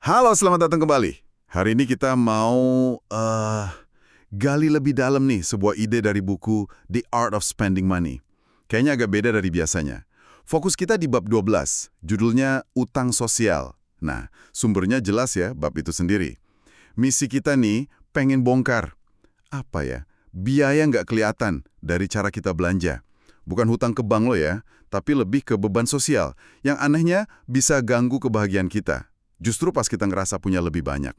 Halo, selamat datang kembali. Hari ini kita mau gali lebih dalam nih sebuah ide dari buku The Art of Spending Money. Kayaknya agak beda dari biasanya. Fokus kita di bab 12, judulnya Utang Sosial. Nah, sumbernya jelas ya, bab itu sendiri. Misi kita nih pengen bongkar, apa ya, biaya nggak kelihatan dari cara kita belanja. Bukan hutang ke bank lo ya, tapi lebih ke beban sosial, yang anehnya bisa ganggu kebahagiaan kita. Justru pas kita ngerasa punya lebih banyak.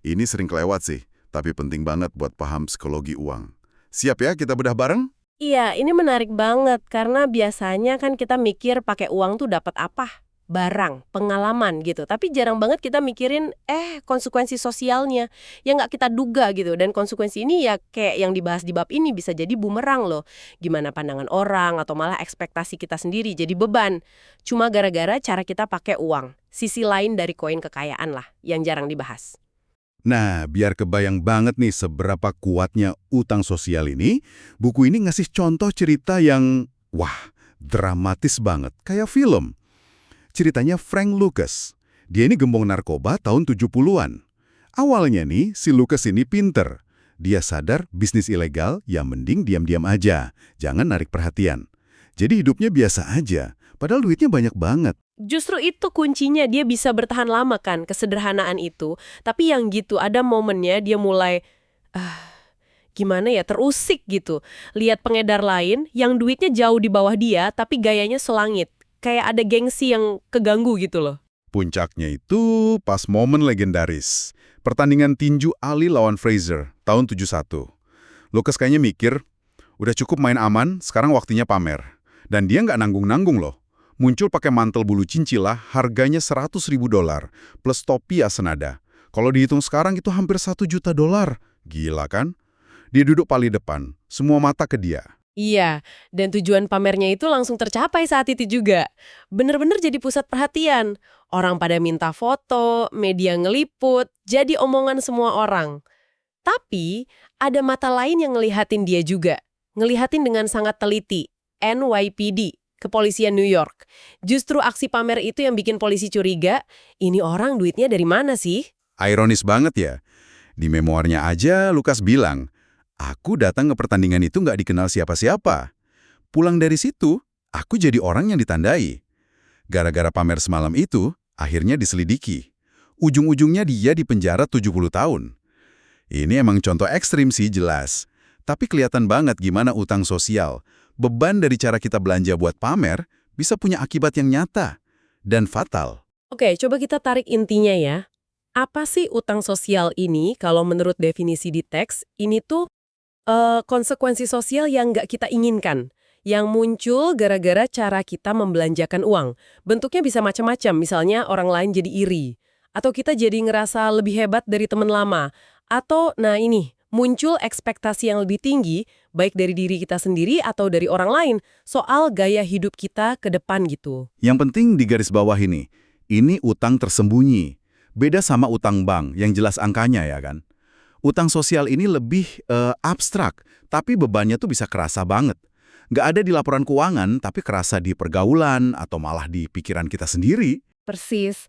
Ini sering kelewat sih, tapi penting banget buat paham psikologi uang. Siap ya kita bedah bareng? Iya, ini menarik banget karena biasanya kan kita mikir pakai uang tuh dapat apa? Barang, pengalaman gitu. Tapi jarang banget kita mikirin konsekuensi sosialnya yang nggak kita duga gitu. Dan konsekuensi ini ya kayak yang dibahas di bab ini bisa jadi bumerang loh. Gimana pandangan orang atau malah ekspektasi kita sendiri jadi beban. Cuma gara-gara cara kita pakai uang. Sisi lain dari koin kekayaan lah yang jarang dibahas. Nah, biar kebayang banget nih seberapa kuatnya utang sosial ini, buku ini ngasih contoh cerita yang, wah, dramatis banget, kayak film. Ceritanya Frank Lucas. Dia ini gembong narkoba tahun 70-an. Awalnya nih, si Lucas ini pinter. Dia sadar bisnis ilegal, ya mending diam-diam aja. Jangan narik perhatian. Jadi hidupnya biasa aja, padahal duitnya banyak banget. Justru itu kuncinya dia bisa bertahan lama kan, kesederhanaan itu. Tapi yang gitu ada momennya dia mulai, gimana ya, terusik gitu. Lihat pengedar lain yang duitnya jauh di bawah dia tapi gayanya selangit. Kayak ada gengsi yang keganggu gitu loh. Puncaknya itu pas momen legendaris. Pertandingan tinju Ali lawan Fraser, tahun 71. Lucas kayaknya mikir, udah cukup main aman, sekarang waktunya pamer. Dan dia nggak nanggung-nanggung loh. Muncul pakai mantel bulu cincila, harganya $100.000, plus topi asenada. Kalau dihitung sekarang itu hampir $1 juta. Gila kan? Dia duduk paling depan, semua mata ke dia. Iya, dan tujuan pamernya itu langsung tercapai saat itu juga. Bener-bener jadi pusat perhatian. Orang pada minta foto, media ngeliput, jadi omongan semua orang. Tapi, ada mata lain yang ngelihatin dia juga. Ngelihatin dengan sangat teliti. NYPD, Kepolisian New York. Justru aksi pamer itu yang bikin polisi curiga, ini orang duitnya dari mana sih? Ironis banget ya. Di memoarnya aja Lucas bilang, aku datang ke pertandingan itu nggak dikenal siapa-siapa. Pulang dari situ, aku jadi orang yang ditandai. Gara-gara pamer semalam itu, akhirnya diselidiki. Ujung-ujungnya dia dipenjara 70 tahun. Ini emang contoh ekstrim sih jelas. Tapi kelihatan banget gimana utang sosial, beban dari cara kita belanja buat pamer, bisa punya akibat yang nyata dan fatal. Oke, coba kita tarik intinya ya. Apa sih utang sosial ini kalau menurut definisi di teks? Ini tuh konsekuensi sosial yang nggak kita inginkan, yang muncul gara-gara cara kita membelanjakan uang. Bentuknya bisa macam-macam, misalnya orang lain jadi iri, atau kita jadi ngerasa lebih hebat dari teman lama, atau, nah ini, muncul ekspektasi yang lebih tinggi, baik dari diri kita sendiri atau dari orang lain, soal gaya hidup kita ke depan gitu. Yang penting di garis bawah ini utang tersembunyi. Beda sama utang bank yang jelas angkanya ya kan. Utang sosial ini lebih abstrak, tapi bebannya tuh bisa kerasa banget. Nggak ada di laporan keuangan, tapi kerasa di pergaulan atau malah di pikiran kita sendiri. Persis.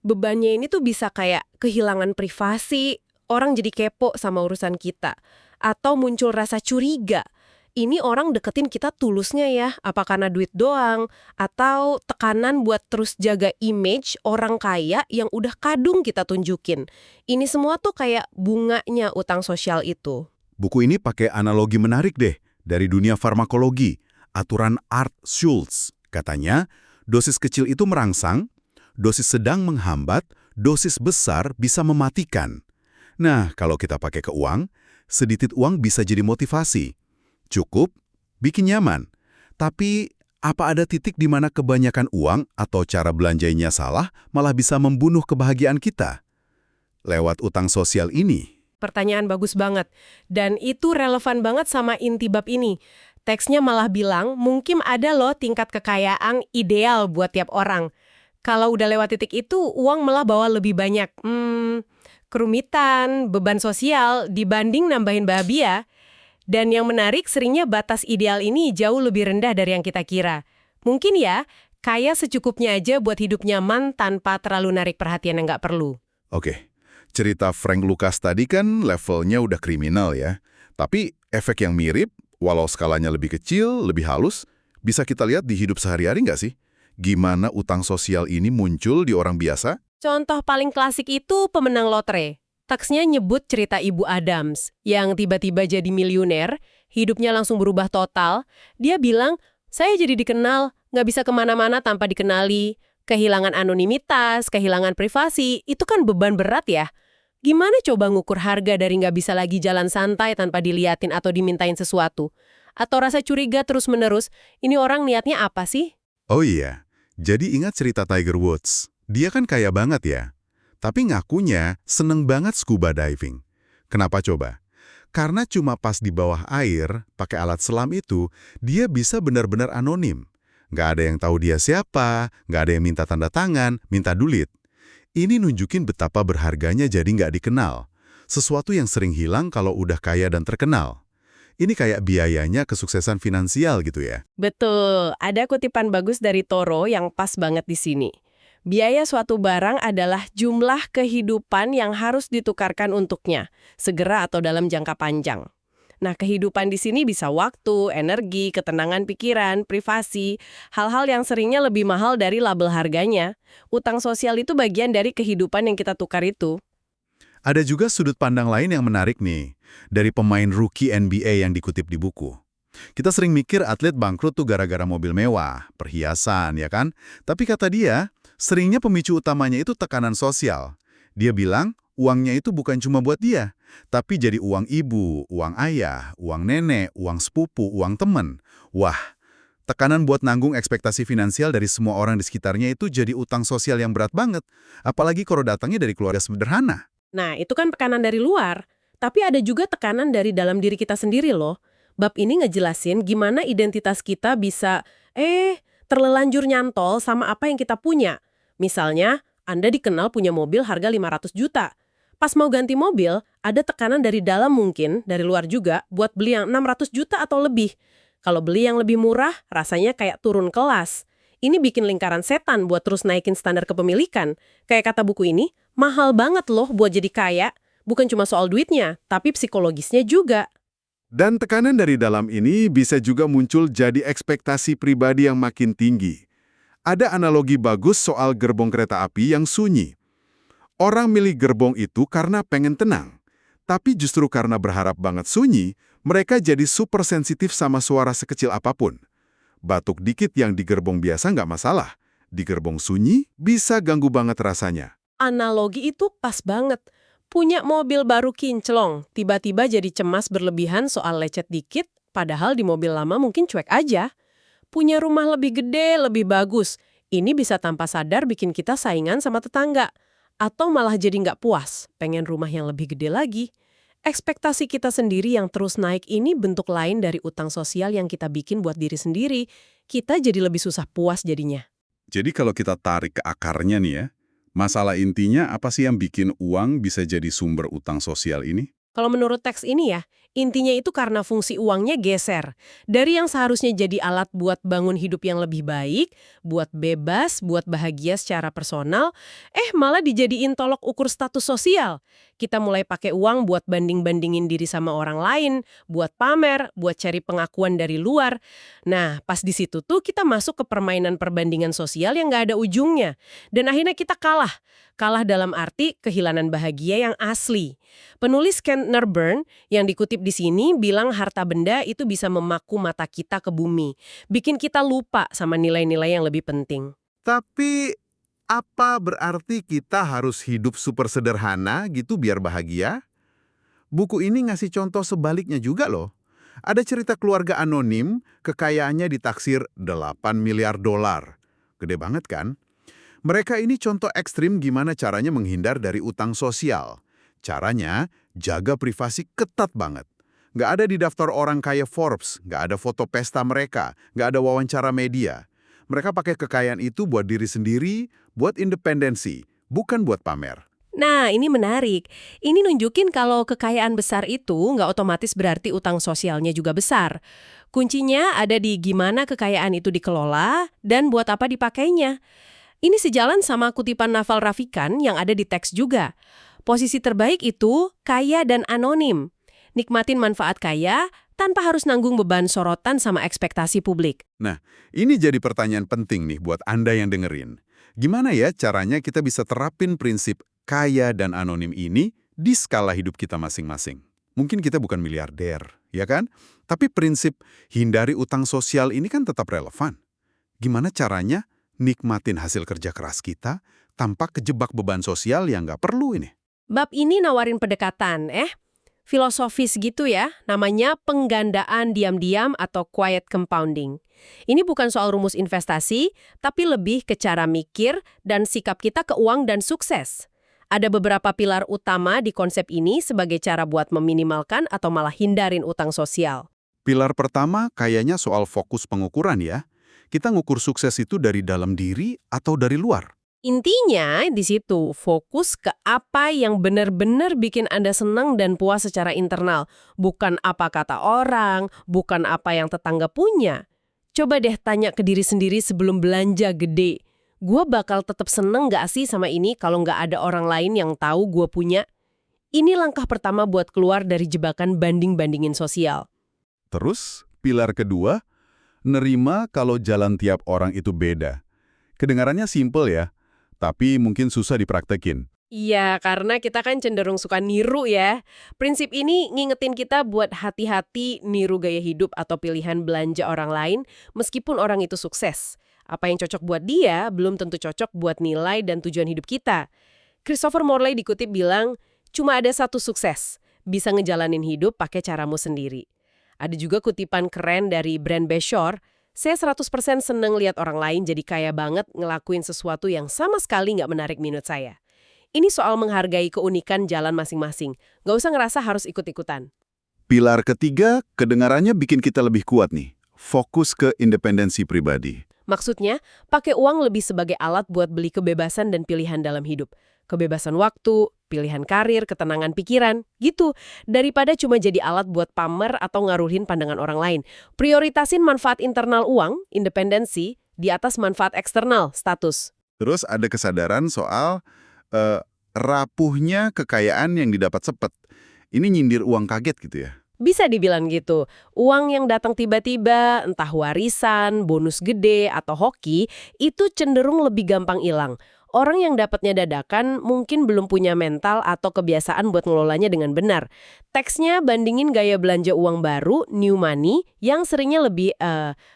Bebannya ini tuh bisa kayak kehilangan privasi, orang jadi kepo sama urusan kita. Atau muncul rasa curiga. Ini orang deketin kita tulusnya ya, apa karena duit doang? Atau tekanan buat terus jaga image orang kaya yang udah kadung kita tunjukin. Ini semua tuh kayak bunganya utang sosial itu. Buku ini pakai analogi menarik deh dari dunia farmakologi, aturan Art Schultz. Katanya, dosis kecil itu merangsang, dosis sedang menghambat, dosis besar bisa mematikan. Nah, kalau kita pakai ke uang, sedikit uang bisa jadi motivasi. Cukup, bikin nyaman. Tapi, apa ada titik di mana kebanyakan uang atau cara belanjanya salah malah bisa membunuh kebahagiaan kita? Lewat utang sosial ini. Pertanyaan bagus banget. Dan itu relevan banget sama inti bab ini. Teksnya malah bilang, mungkin ada loh tingkat kekayaan ideal buat tiap orang. Kalau udah lewat titik itu, uang malah bawa lebih banyak. Kerumitan, beban sosial, dibanding nambahin bahagia. Dan yang menarik, seringnya batas ideal ini jauh lebih rendah dari yang kita kira. Mungkin ya, kaya secukupnya aja buat hidup nyaman tanpa terlalu narik perhatian yang nggak perlu. Oke, cerita Frank Lucas tadi kan levelnya udah kriminal ya. Tapi efek yang mirip, walau skalanya lebih kecil, lebih halus, bisa kita lihat di hidup sehari-hari nggak sih? Gimana utang sosial ini muncul di orang biasa? Contoh paling klasik itu pemenang lotre. Teksnya nyebut cerita Ibu Adams yang tiba-tiba jadi miliuner, hidupnya langsung berubah total. Dia bilang, saya jadi dikenal, nggak bisa kemana-mana tanpa dikenali. Kehilangan anonimitas, kehilangan privasi, itu kan beban berat ya. Gimana coba ngukur harga dari nggak bisa lagi jalan santai tanpa diliatin atau dimintain sesuatu? Atau rasa curiga terus-menerus, ini orang niatnya apa sih? Oh iya, jadi ingat cerita Tiger Woods. Dia kan kaya banget ya. Tapi ngakunya seneng banget scuba diving. Kenapa coba? Karena cuma pas di bawah air, pakai alat selam itu, dia bisa benar-benar anonim. Nggak ada yang tahu dia siapa, nggak ada yang minta tanda tangan, minta duit. Ini nunjukin betapa berharganya jadi nggak dikenal. Sesuatu yang sering hilang kalau udah kaya dan terkenal. Ini kayak biayanya kesuksesan finansial gitu ya. Betul, ada kutipan bagus dari Toro yang pas banget di sini. Biaya suatu barang adalah jumlah kehidupan yang harus ditukarkan untuknya, segera atau dalam jangka panjang. Nah, kehidupan di sini bisa waktu, energi, ketenangan pikiran, privasi, hal-hal yang seringnya lebih mahal dari label harganya. Utang sosial itu bagian dari kehidupan yang kita tukar itu. Ada juga sudut pandang lain yang menarik nih, dari pemain rookie NBA yang dikutip di buku. Kita sering mikir atlet bangkrut tuh gara-gara mobil mewah, perhiasan, ya kan? Tapi kata dia, seringnya pemicu utamanya itu tekanan sosial. Dia bilang, uangnya itu bukan cuma buat dia, tapi jadi uang ibu, uang ayah, uang nenek, uang sepupu, uang teman. Wah, tekanan buat nanggung ekspektasi finansial dari semua orang di sekitarnya itu jadi utang sosial yang berat banget. Apalagi kalau datangnya dari keluarga sederhana. Nah, itu kan tekanan dari luar. Tapi ada juga tekanan dari dalam diri kita sendiri loh. Bab ini ngejelasin gimana identitas kita bisa, terlanjur nyantol sama apa yang kita punya. Misalnya, Anda dikenal punya mobil harga 500 juta. Pas mau ganti mobil, ada tekanan dari dalam mungkin, dari luar juga, buat beli yang 600 juta atau lebih. Kalau beli yang lebih murah, rasanya kayak turun kelas. Ini bikin lingkaran setan buat terus naikin standar kepemilikan. Kayak kata buku ini, mahal banget loh buat jadi kaya. Bukan cuma soal duitnya, tapi psikologisnya juga. Dan tekanan dari dalam ini bisa juga muncul jadi ekspektasi pribadi yang makin tinggi. Ada analogi bagus soal gerbong kereta api yang sunyi. Orang milih gerbong itu karena pengen tenang. Tapi justru karena berharap banget sunyi, mereka jadi super sensitif sama suara sekecil apapun. Batuk dikit yang di gerbong biasa nggak masalah. Di gerbong sunyi bisa ganggu banget rasanya. Analogi itu pas banget. Punya mobil baru kinclong, tiba-tiba jadi cemas berlebihan soal lecet dikit, padahal di mobil lama mungkin cuek aja. Punya rumah lebih gede, lebih bagus. Ini bisa tanpa sadar bikin kita saingan sama tetangga. Atau malah jadi nggak puas, pengen rumah yang lebih gede lagi. Ekspektasi kita sendiri yang terus naik ini bentuk lain dari utang sosial yang kita bikin buat diri sendiri. Kita jadi lebih susah puas jadinya. Jadi kalau kita tarik ke akarnya nih ya, masalah intinya apa sih yang bikin uang bisa jadi sumber utang sosial ini? Kalau menurut teks ini ya, intinya itu karena fungsi uangnya geser. Dari yang seharusnya jadi alat buat bangun hidup yang lebih baik, buat bebas, buat bahagia secara personal, malah dijadiin tolok ukur status sosial. Kita mulai pakai uang buat banding-bandingin diri sama orang lain, buat pamer, buat cari pengakuan dari luar. Nah, pas di situ tuh kita masuk ke permainan perbandingan sosial yang nggak ada ujungnya. Dan akhirnya kita kalah. Kalah dalam arti kehilangan bahagia yang asli. Penulis Ken Nurburn yang dikutip di sini bilang harta benda itu bisa memaku mata kita ke bumi. Bikin kita lupa sama nilai-nilai yang lebih penting. Tapi apa berarti kita harus hidup super sederhana gitu biar bahagia? Buku ini ngasih contoh sebaliknya juga loh. Ada cerita keluarga anonim, kekayaannya ditaksir 8 miliar dolar. Gede banget kan? Mereka ini contoh ekstrim gimana caranya menghindar dari utang sosial. Caranya, jaga privasi ketat banget. Nggak ada di daftar orang kaya Forbes, nggak ada foto pesta mereka, nggak ada wawancara media. Mereka pakai kekayaan itu buat diri sendiri, buat independensi, bukan buat pamer. Nah, ini menarik. Ini nunjukin kalau kekayaan besar itu nggak otomatis berarti utang sosialnya juga besar. Kuncinya ada di gimana kekayaan itu dikelola dan buat apa dipakainya. Ini sejalan sama kutipan Naval Ravikant yang ada di teks juga. Posisi terbaik itu kaya dan anonim. Nikmatin manfaat kaya tanpa harus nanggung beban sorotan sama ekspektasi publik. Nah, ini jadi pertanyaan penting nih buat Anda yang dengerin. Gimana ya caranya kita bisa terapin prinsip kaya dan anonim ini di skala hidup kita masing-masing? Mungkin kita bukan miliarder, ya kan? Tapi prinsip hindari utang sosial ini kan tetap relevan. Gimana caranya nikmatin hasil kerja keras kita tanpa kejebak beban sosial yang nggak perlu ini? Bab ini nawarin pendekatan, filosofis gitu ya, namanya penggandaan diam-diam atau quiet compounding. Ini bukan soal rumus investasi, tapi lebih ke cara mikir dan sikap kita ke uang dan sukses. Ada beberapa pilar utama di konsep ini sebagai cara buat meminimalkan atau malah hindarin utang sosial. Pilar pertama kayaknya soal fokus pengukuran ya. Kita ngukur sukses itu dari dalam diri atau dari luar? Intinya di situ, fokus ke apa yang benar-benar bikin Anda senang dan puas secara internal. Bukan apa kata orang, bukan apa yang tetangga punya. Coba deh tanya ke diri sendiri sebelum belanja gede. Gua bakal tetap seneng nggak sih sama ini kalau nggak ada orang lain yang tahu gua punya? Ini langkah pertama buat keluar dari jebakan banding-bandingin sosial. Terus, pilar kedua, nerima kalau jalan tiap orang itu beda. Kedengarannya simpel ya, tapi mungkin susah dipraktekin. Iya, karena kita kan cenderung suka niru ya. Prinsip ini ngingetin kita buat hati-hati niru gaya hidup atau pilihan belanja orang lain meskipun orang itu sukses. Apa yang cocok buat dia belum tentu cocok buat nilai dan tujuan hidup kita. Christopher Morley dikutip bilang, cuma ada satu sukses, bisa ngejalanin hidup pakai caramu sendiri. Ada juga kutipan keren dari Brand Beshore, saya 100% seneng lihat orang lain jadi kaya banget ngelakuin sesuatu yang sama sekali nggak menarik minat saya. Ini soal menghargai keunikan jalan masing-masing. Nggak usah ngerasa harus ikut-ikutan. Pilar ketiga, kedengarannya bikin kita lebih kuat nih. Fokus ke independensi pribadi. Maksudnya, pakai uang lebih sebagai alat buat beli kebebasan dan pilihan dalam hidup. Kebebasan waktu, pilihan karir, ketenangan pikiran, gitu. Daripada cuma jadi alat buat pamer atau ngaruhin pandangan orang lain. Prioritasin manfaat internal uang, independensi, di atas manfaat eksternal, status. Terus ada kesadaran soal rapuhnya kekayaan yang didapat cepet. Ini nyindir uang kaget gitu ya. Bisa dibilang gitu. Uang yang datang tiba-tiba, entah warisan, bonus gede, atau hoki, itu cenderung lebih gampang hilang. Orang yang dapatnya dadakan mungkin belum punya mental atau kebiasaan buat ngelolanya dengan benar. Teksnya bandingin gaya belanja uang baru, new money, yang seringnya lebih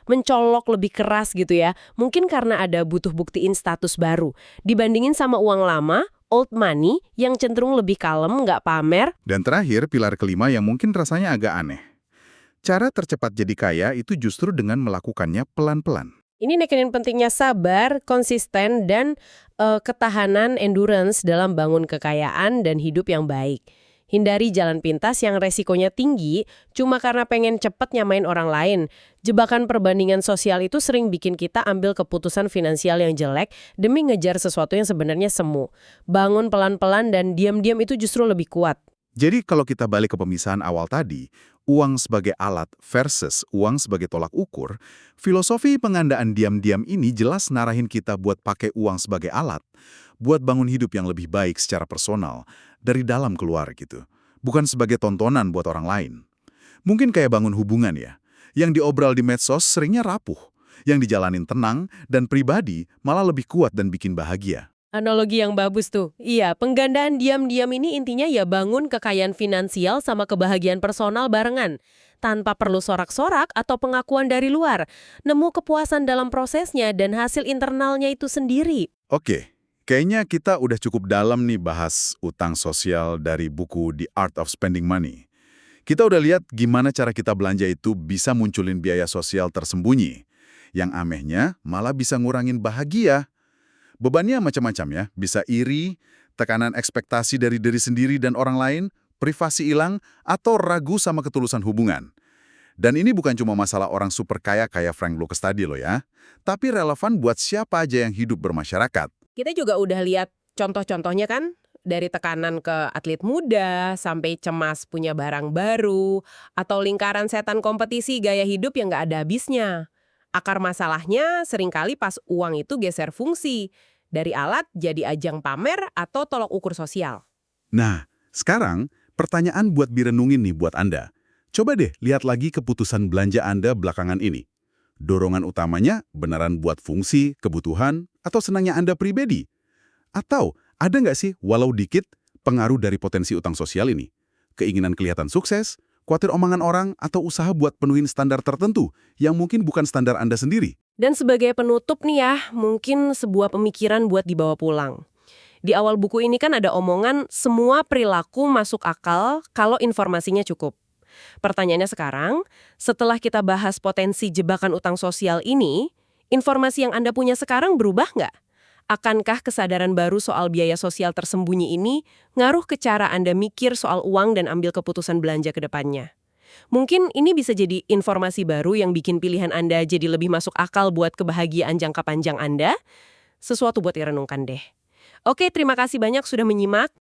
mencolok, lebih keras gitu ya. Mungkin karena ada butuh buktiin status baru. Dibandingin sama uang lama, old money, yang cenderung lebih kalem, nggak pamer. Dan terakhir, pilar kelima yang mungkin rasanya agak aneh. Cara tercepat jadi kaya itu justru dengan melakukannya pelan-pelan. Ini nekenin pentingnya sabar, konsisten, dan ketahanan endurance dalam bangun kekayaan dan hidup yang baik. Hindari jalan pintas yang resikonya tinggi cuma karena pengen cepet nyamain orang lain. Jebakan perbandingan sosial itu sering bikin kita ambil keputusan finansial yang jelek demi ngejar sesuatu yang sebenarnya semu. Bangun pelan-pelan dan diam-diam itu justru lebih kuat. Jadi kalau kita balik ke pemisahan awal tadi, uang sebagai alat versus uang sebagai tolak ukur, filosofi pengandaan diam-diam ini jelas narahin kita buat pakai uang sebagai alat, buat bangun hidup yang lebih baik secara personal, dari dalam keluar gitu. Bukan sebagai tontonan buat orang lain. Mungkin kayak bangun hubungan ya, yang diobral di medsos seringnya rapuh, yang dijalanin tenang dan pribadi malah lebih kuat dan bikin bahagia. Analogi yang bagus tuh. Iya, penggandaan diam-diam ini intinya ya bangun kekayaan finansial sama kebahagiaan personal barengan. Tanpa perlu sorak-sorak atau pengakuan dari luar. Nemu kepuasan dalam prosesnya dan hasil internalnya itu sendiri. Oke, kayaknya kita udah cukup dalam nih bahas utang sosial dari buku The Art of Spending Money. Kita udah lihat gimana cara kita belanja itu bisa munculin biaya sosial tersembunyi. Yang amehnya malah bisa ngurangin bahagia. Bebannya macam-macam ya, bisa iri, tekanan ekspektasi dari diri sendiri dan orang lain, privasi hilang, atau ragu sama ketulusan hubungan. Dan ini bukan cuma masalah orang super kaya kayak Frank Lucas tadi loh ya, tapi relevan buat siapa aja yang hidup bermasyarakat. Kita juga udah lihat contoh-contohnya kan, dari tekanan ke atlet muda, sampai cemas punya barang baru, atau lingkaran setan kompetisi gaya hidup yang nggak ada habisnya. Akar masalahnya seringkali pas uang itu geser fungsi. Dari alat jadi ajang pamer atau tolok ukur sosial. Nah, sekarang pertanyaan buat direnungin nih buat Anda. Coba deh lihat lagi keputusan belanja Anda belakangan ini. Dorongan utamanya beneran buat fungsi, kebutuhan, atau senangnya Anda pribadi? Atau ada nggak sih, walau dikit, pengaruh dari potensi utang sosial ini? Keinginan kelihatan sukses, khawatir omongan orang, atau usaha buat penuhin standar tertentu yang mungkin bukan standar Anda sendiri? Dan sebagai penutup nih ya, mungkin sebuah pemikiran buat dibawa pulang. Di awal buku ini kan ada omongan semua perilaku masuk akal kalau informasinya cukup. Pertanyaannya sekarang, setelah kita bahas potensi jebakan utang sosial ini, informasi yang Anda punya sekarang berubah nggak? Akankah kesadaran baru soal biaya sosial tersembunyi ini ngaruh ke cara Anda mikir soal uang dan ambil keputusan belanja ke depannya? Mungkin ini bisa jadi informasi baru yang bikin pilihan Anda jadi lebih masuk akal buat kebahagiaan jangka panjang Anda. Sesuatu buat direnungkan deh. Oke, terima kasih banyak sudah menyimak.